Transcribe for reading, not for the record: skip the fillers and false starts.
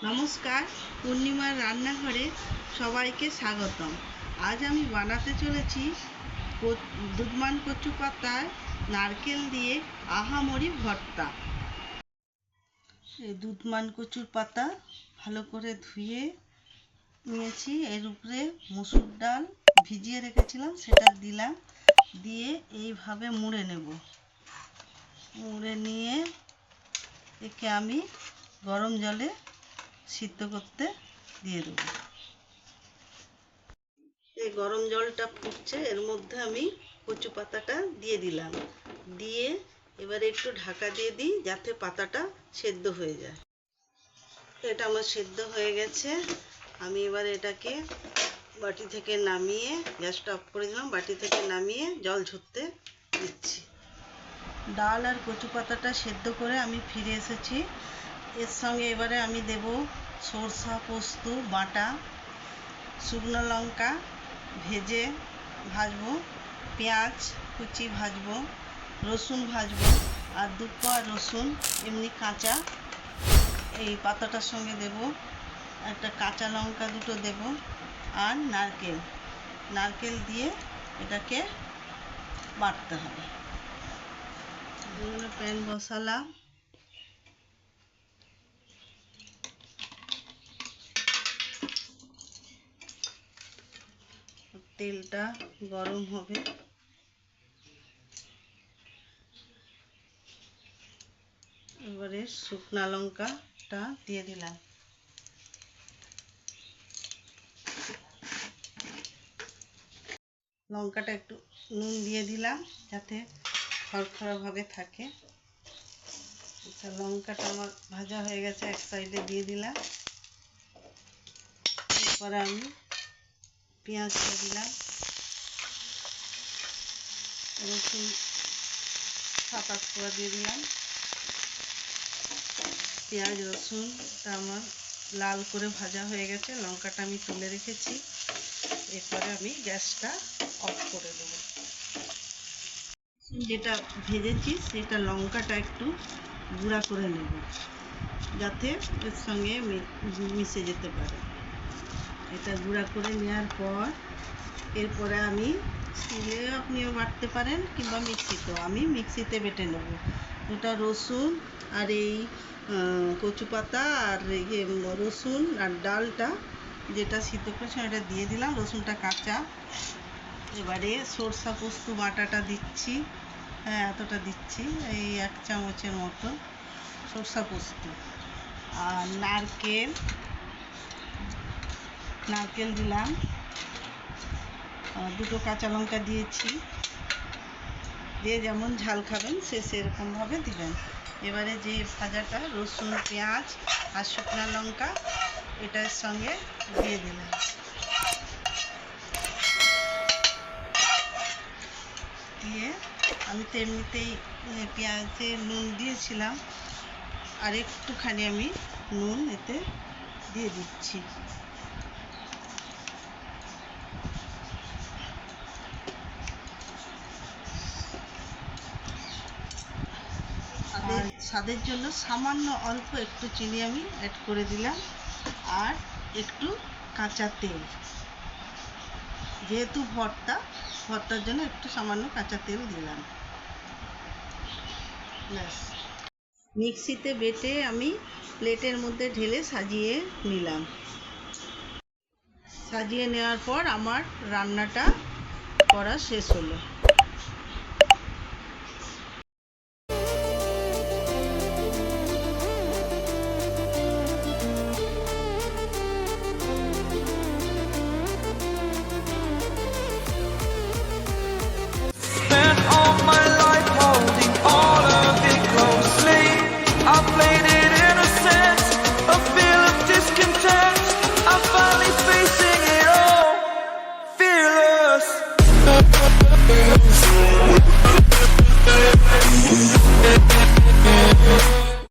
নমস্কার, পূর্ণিমার রান্নাঘরে সবাইকে স্বাগতম। আজ আমি বানাতে চলেছি দুধমান কচু পাতায় নারকেল দিয়ে আহামরি ভর্তা। এই দুধমান কচুর পাতা ভালো করে ধুয়ে নিয়েছি। এর উপরে মসুর ডাল ভিজিয়ে রেখেছিলাম, সেটা দিলাম, দিয়ে এইভাবে মুড়ে নেব। মুড়ে নিয়ে একে আমি গরম জলে সিদ্ধ করতে দিয়ে দেবো। এই গরম জলটা ফুটছে, এর মধ্যে আমি কচু পাতাটা দিয়ে দিলাম, দিয়ে এবারে একটু ঢাকা দিয়ে দিই যাতে পাতাটা সেদ্ধ হয়ে যায়। এটা আমার সেদ্ধ হয়ে গেছে। আমি এবার এটাকে বাটি থেকে নামিয়ে, গ্যাসটা অফ করে দিলাম, বাটি থেকে নামিয়ে জল ঝরতে দিচ্ছি। ডাল আর কচু পাতাটা সেদ্ধ করে আমি ফিরে এসেছি। এর সঙ্গে এবারে আমি দেব সরষা পোস্ত বাটা, শুকনো লঙ্কা ভেজে ভাজবো, পেঁয়াজ কুচি ভাজবো, রসুন ভাজবো, আর 2 কোয়া রসুন এমনি কাঁচা এই পাতাটার সঙ্গে দেব, একটা কাঁচা লঙ্কা দুটো দেব, আর নারকেল দিয়ে এটাকে বাটতে হবে। প্যান বসালাম, তেলটা গরম হবে। এবারে শুকনা লঙ্কাটা দিয়ে দিলাম, লঙ্কাটা একটু নুন দিয়ে দিলাম যাতে খড়খড়া ভাবে থাকে। লঙ্কাটা আমার ভাজা হয়ে গেছে, এক সাইডে দিয়ে দিলাম। এরপরে আমি পেঁয়াজটা দিলাম, রসুন 7-8 কোয়া দিয়ে দিলাম। পেঁয়াজ রসুনটা আমার লাল করে ভাজা হয়ে গেছে, লঙ্কাটা আমি তুলে রেখেছি। এরপরে আমি গ্যাসটা অফ করে দেবো। যেটা ভেজেছি সেটা লঙ্কাটা একটু গুঁড়া করে নেব যাতে এর সঙ্গে মিশে যেতে পারে। এটা গুঁড়া করে নেওয়ার পর এরপরে আমি শিলে আপনিও বাটতে পারেন কিংবা মিক্সিতেও। আমি মিক্সিতে বেটে নেব। এটা রসুন আর এই কচু পাতা আর রসুন আর ডালটা যেটা সিদ্ধ করেছিলাম এটা দিয়ে দিলাম, রসুনটা কাঁচা। এবারে সরষা পোস্ত বাটাটা দিচ্ছি, এতটা দিচ্ছি, এই 1 চামচের মতো সরষা পোস্ত। আর নারকেল দিলাম, 2টো কাঁচা লঙ্কা দিয়েছি। যে যেমন ঝাল খাবেন সে সেরকমভাবে দিবেন। এবারে যে ভাজাটা রসুন পেঁয়াজ আর শুকনো লঙ্কা এটার সঙ্গে দিয়ে দিলাম। দিয়ে আমি তো এমনিতেই পেঁয়াজে নুন দিয়েছিলাম, আর একটুখানি আমি নুন এতে দিয়ে দিচ্ছি। আর স্বাদের জন্য সামান্য অল্প একটু চিনি আমি অ্যাড করে দিলাম, আর একটু কাঁচা তেল, যেহেতু ভর্তার জন্য একটু সামান্য কাঁচা তেল দিলাম। ব্যাস, মিক্সিতে বেটে আমি প্লেটের মধ্যে ঢেলে সাজিয়ে নিলাম। সাজিয়ে নেওয়ার পর আমার রান্নাটা করা শেষ হলো।